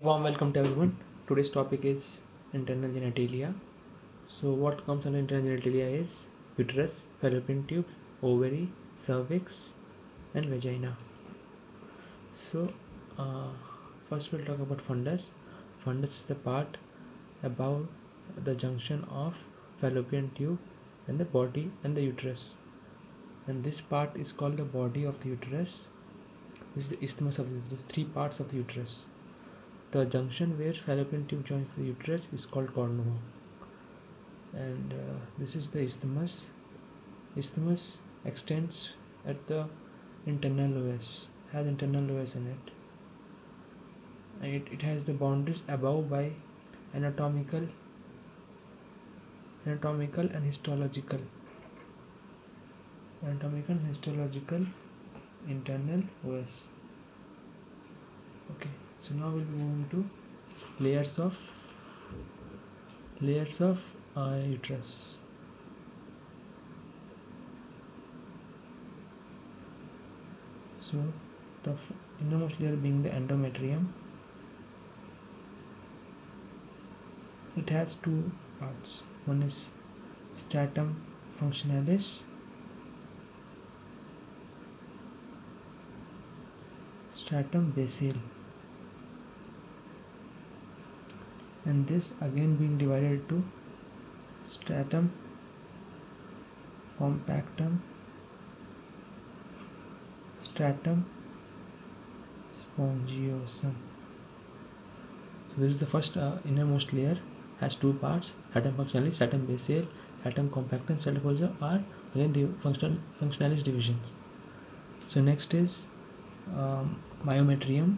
Warm welcome to everyone. Today's topic is internal genitalia. So, what comes under internal genitalia is uterus, fallopian tube, ovary, cervix, and vagina. So, uh, first we'll talk about fundus. Fundus is the part above the junction of fallopian tube and the body and the uterus. And this part is called the body of the uterus. This is the isthmus of the three parts of the uterus. The junction where fallopian tube joins the uterus is called cornua, and this is the isthmus. Isthmus extends at the internal OS, has internal OS in it. And it has the boundaries above by anatomical and histological internal OS. Okay, so now we'll be moving to layers of uterus. So the innermost layer being the endometrium. It has two parts. One is stratum functionalis, stratum basale, and this again being divided to stratum compactum, stratum spongiosum. So this is the first innermost layer, has two parts: stratum functionalis, stratum basale, stratum compactum, stratum spongiosum are again functionalis divisions. So next is myometrium.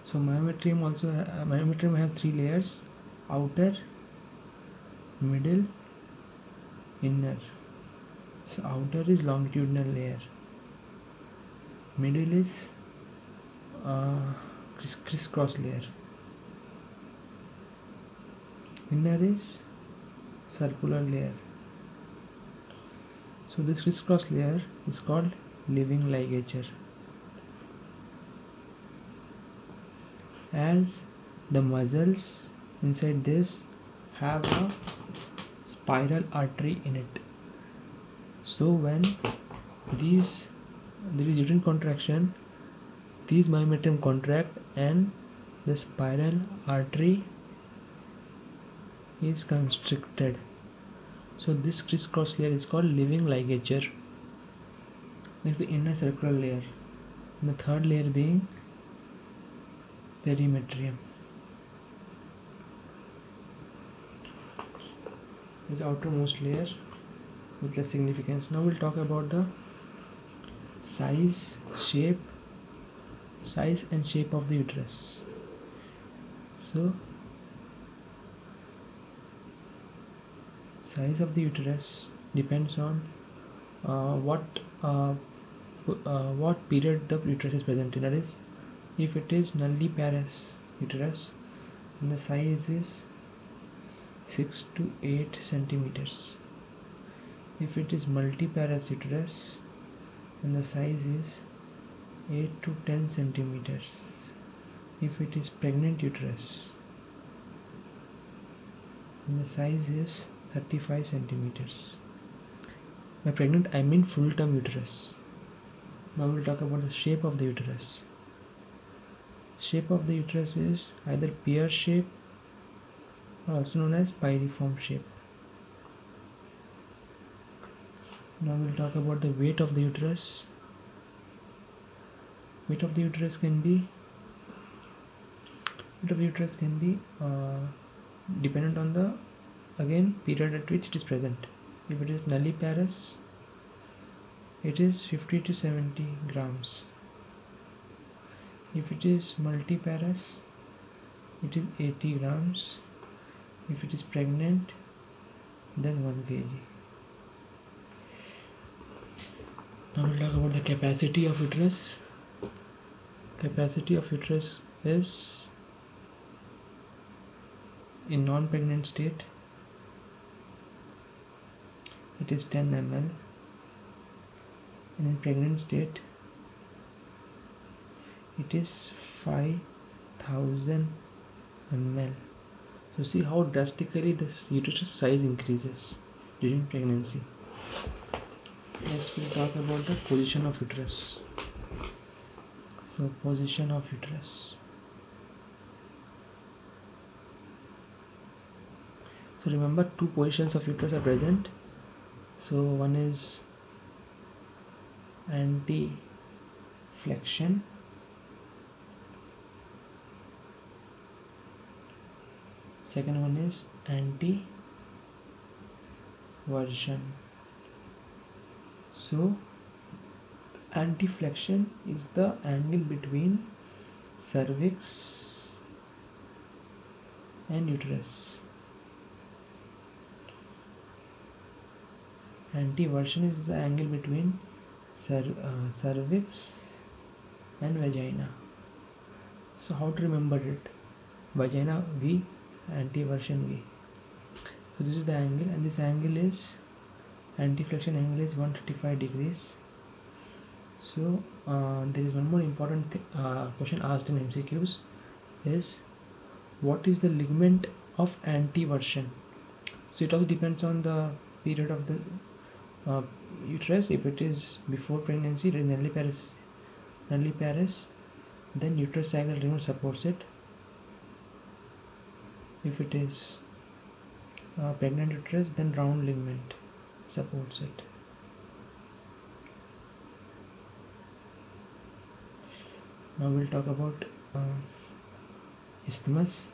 So myometrium has three layers: outer, middle, inner. So outer is longitudinal layer, middle is crisscross layer, inner is circular layer. So this crisscross layer is called living ligature. As the muscles inside this have a spiral artery in it, so when there is uterine contraction, these myometrium contract and the spiral artery is constricted. So this crisscross layer is called living ligature. Next, the inner circular layer, and the third layer being perimetrium. Is the outermost layer with less significance. Now we'll talk about the size and shape of the uterus. So size of the uterus depends on what period the uterus is present in. That is, if it is nulliparous uterus, then the size is 6 to 8 centimeters. If it is multiparous uterus, then the size is 8 to 10 centimeters. If it is pregnant uterus, then the size is 35 centimeters. By pregnant, I mean full-term uterus. Now we'll talk about the shape of the uterus. Shape of the uterus is either pear shape or also known as pyriform shape. Now we'll talk about the weight of the uterus. Weight of the uterus can be dependent on the period at which it is present. If it is nulliparous, it is 50 to 70 grams. If it is multiparous, it is 80 grams. If it is pregnant, then 1 kg. Now we'll talk about the capacity of uterus. Capacity of uterus is, in non-pregnant state, it is 10 ml, and in pregnant state it is 5000 ml. So see how drastically this uterus size increases during pregnancy. Next we'll talk about the position of uterus. So position of uterus. So remember, two positions of uterus are present. So one is anti-flexion, second one is anti-version. So anti-flexion is the angle between cervix and uterus. Anti-version is the angle between cervix and vagina. So how to remember it? Vagina V, anti-version V. So this is the angle, and this angle is anti-flexion angle is 135 degrees. So there is one more important question asked in MCQs is, what is the ligament of anti-version? So it also depends on the period of the uterus. If it is before pregnancy, it is nulliparous, then uterus sagittal ligament supports it. If it is pregnant uterus, then round ligament supports it. Now we'll talk about isthmus.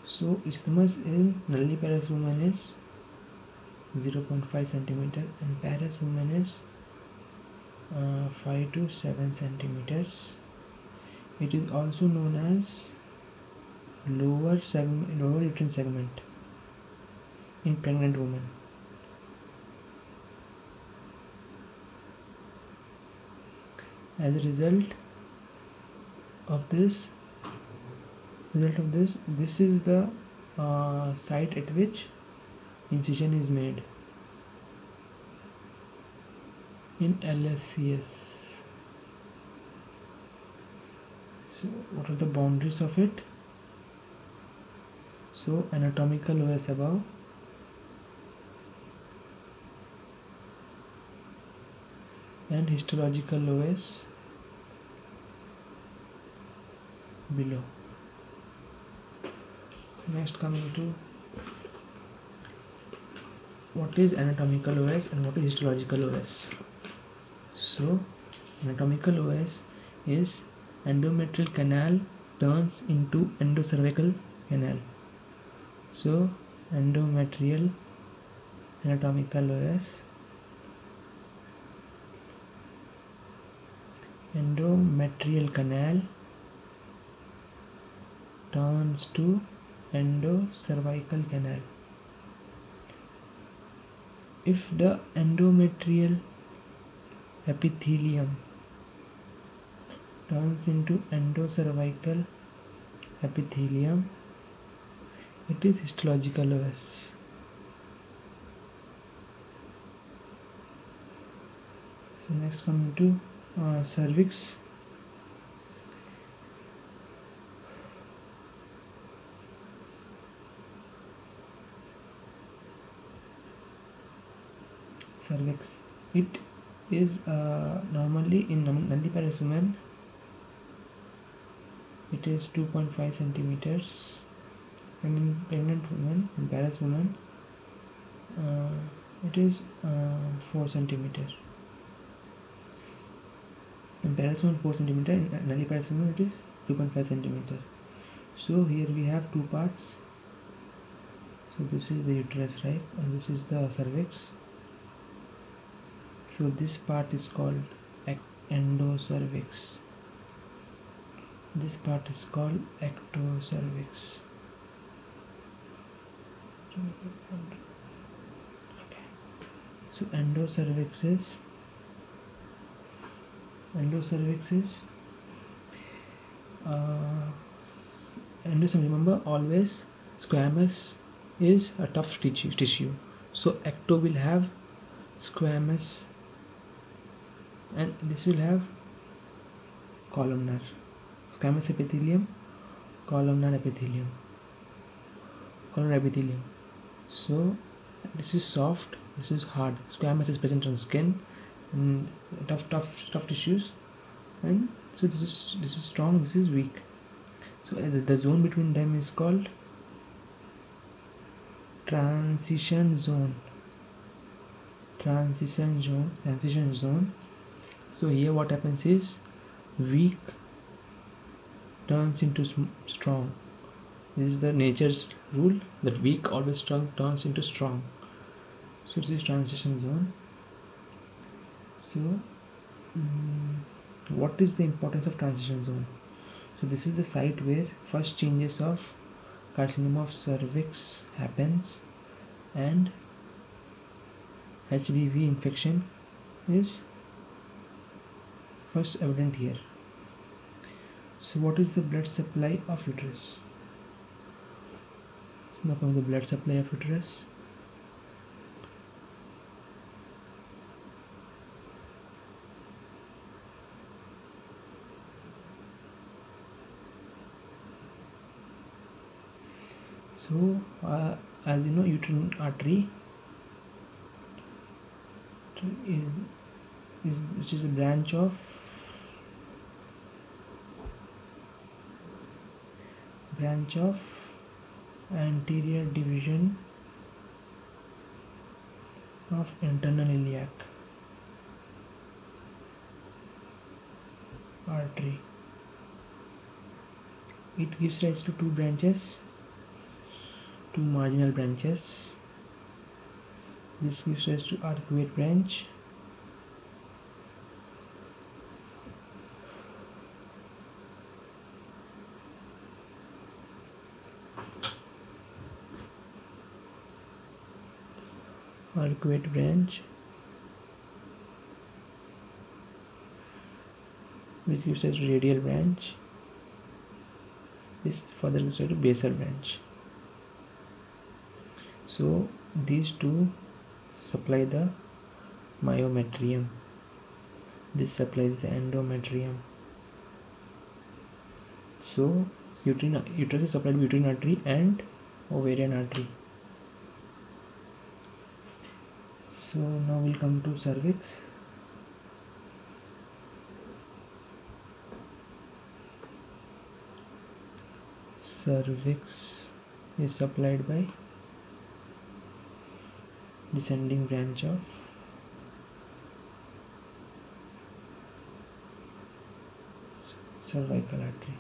So isthmus in nulliparous woman is 0.5 centimeter and parous woman is 5 to 7 centimeters. It is also known as lower uterine segment in pregnant women. As a result of this, this is the site at which incision is made in LSCS. So what are the boundaries of it? So anatomical OS above, and histological OS below. Next, coming to what is anatomical OS and what is histological OS. So anatomical OS is endometrial canal turns into endocervical canal. So endometrial anatomical OS, endometrial canal turns to endocervical canal. If the endometrial epithelium turns into endocervical epithelium, it is histological OS. So next, coming to cervix. Cervix, it is normally in nulliparous women it is 2.5 centimeters, and in pregnant women, in parous women, it is 4 centimeter. In parous women 4 centimeter, in nulliparous women it is 2.5 centimeter. So here we have two parts. So this is the uterus, right, and this is the cervix. So this part is called endocervix. This part is called ectocervix. Okay. So endocervix is endocervix, remember, always squamous is a tough tissue. So ecto will have squamous, and this will have columnar. Squamous epithelium, columnar epithelium, columnar epithelium. So this is soft, this is hard. Squamous is present on skin and tough tissues, and so this is strong, this is weak. So the zone between them is called transition zone. Transition zone. So here what happens is weak turns into strong. This is the nature's rule, that weak always turns into strong. So this is transition zone. So what is the importance of transition zone? So this is the site where first changes of carcinoma of cervix happens, and HPV infection is first evident here. So what is the blood supply of uterus? So now come the blood supply of uterus. So as you know, uterine artery which is a branch of anterior division of internal iliac artery. It gives rise to two marginal branches. This gives rise to arcuate branch, which gives us radial branch. This further gives rise to basal branch. So these two supply the myometrium. This supplies the endometrium. So uterus is supplied by uterine artery and ovarian artery. So now we'll come to cervix. Cervix is supplied by descending branch of cervical artery,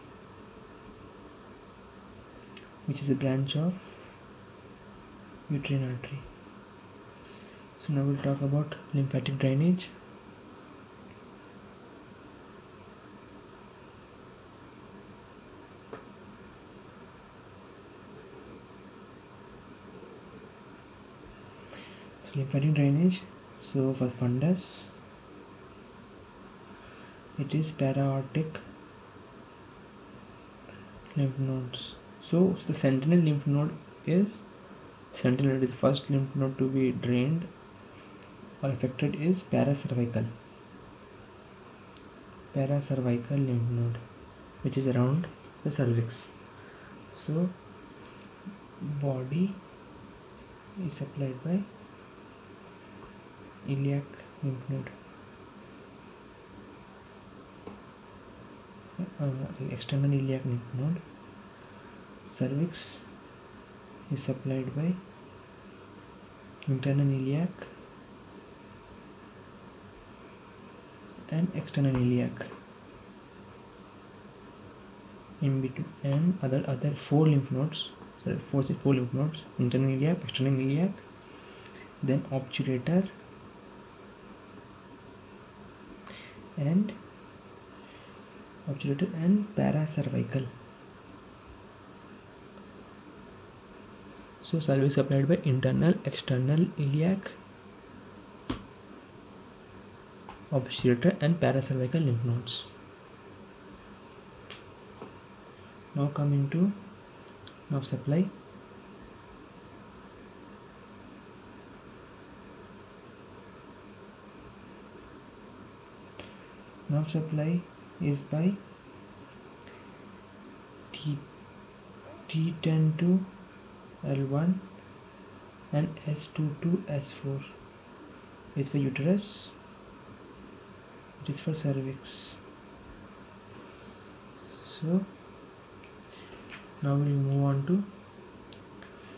which is a branch of uterine artery. So now we'll talk about lymphatic drainage. So lymphatic drainage, so for fundus it is para-aortic lymph nodes. So the sentinel lymph node is the first lymph node to be drained or affected is paracervical lymph node, which is around the cervix. So body is supplied by iliac lymph node, external iliac lymph node. Cervix is supplied by internal iliac and external iliac. In between, and other four lymph nodes. So four lymph nodes: internal iliac, external iliac, then obturator and paracervical. So cervix supplied by internal, external iliac, obturator and paracervical lymph nodes. Now coming to nerve supply. nerve supply is by T10 to L1 and S2 to S4 is for uterus, it is for cervix. So now we will move on to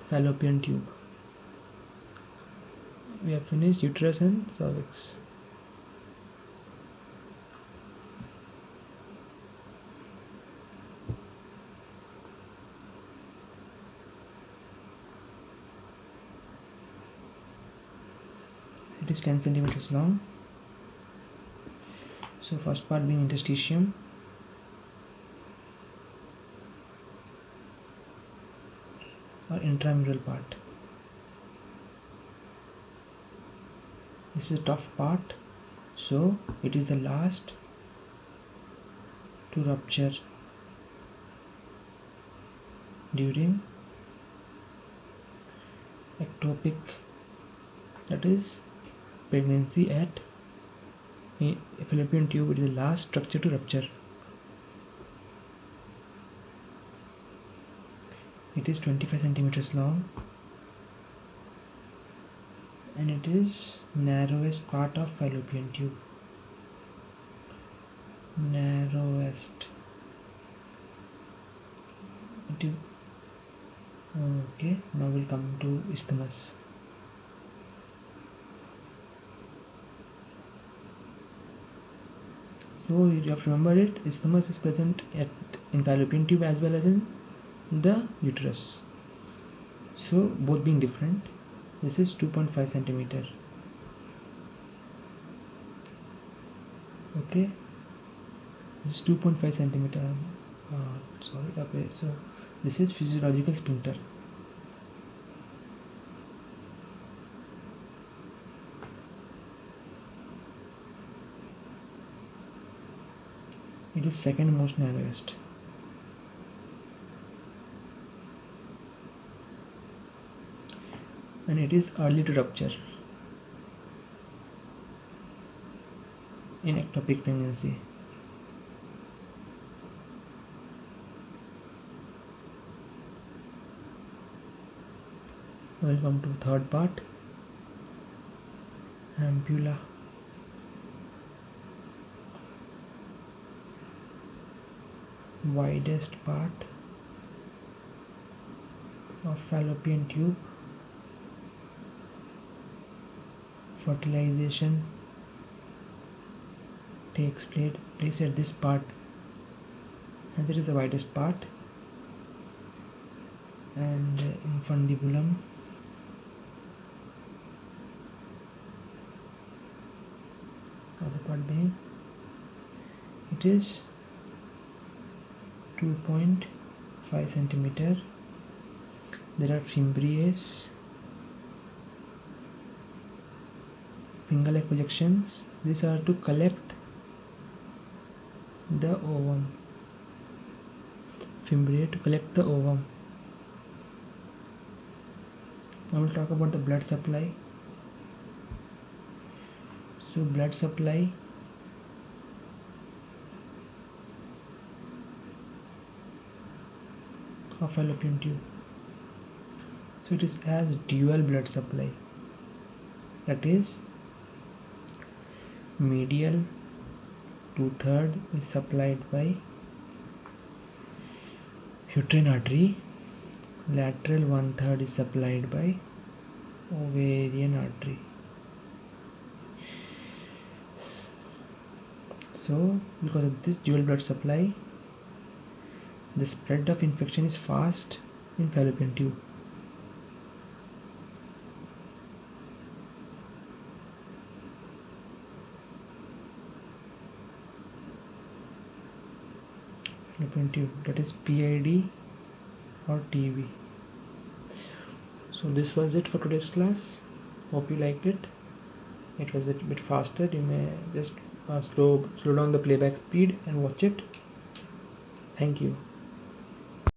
fallopian tube. We have finished uterus and cervix. It is 10 centimeters long. So first part being interstitium, or intramural part. This is a tough part, so it is the last to rupture during ectopic, that is pregnancy. At a fallopian tube, it is the last structure to rupture. It is 25 centimeters long and it is narrowest part of fallopian tube. Narrowest. It is okay. Now we'll come to isthmus. So you have to remember it. Isthmus is present in fallopian tube as well as in the uterus. So both being different. This is 2.5 centimeter. Okay. This is 2.5 centimeter. Sorry. Okay. So this is physiological sphincter. It is second most narrowest. And it is early to rupture in ectopic pregnancy. Welcome to third part, ampulla. Widest part of fallopian tube. Fertilization takes place at this part, and it is the widest part. And infundibulum, other part being, it is 2.5 centimeter. There are fimbriae, finger-like projections. These are to collect the ovum. Fimbriae to collect the ovum. Now we'll talk about the blood supply. So blood supply of fallopian tube. So it is as dual blood supply. That is, medial 2/3 is supplied by uterine artery, lateral 1/3 is supplied by ovarian artery. So because of this dual blood supply, the spread of infection is fast in fallopian tube. Fallopian tube, that is PID or TB. So this was it for today's class. Hope you liked it. It was a bit faster. You may just slow down the playback speed and watch it. Thank you.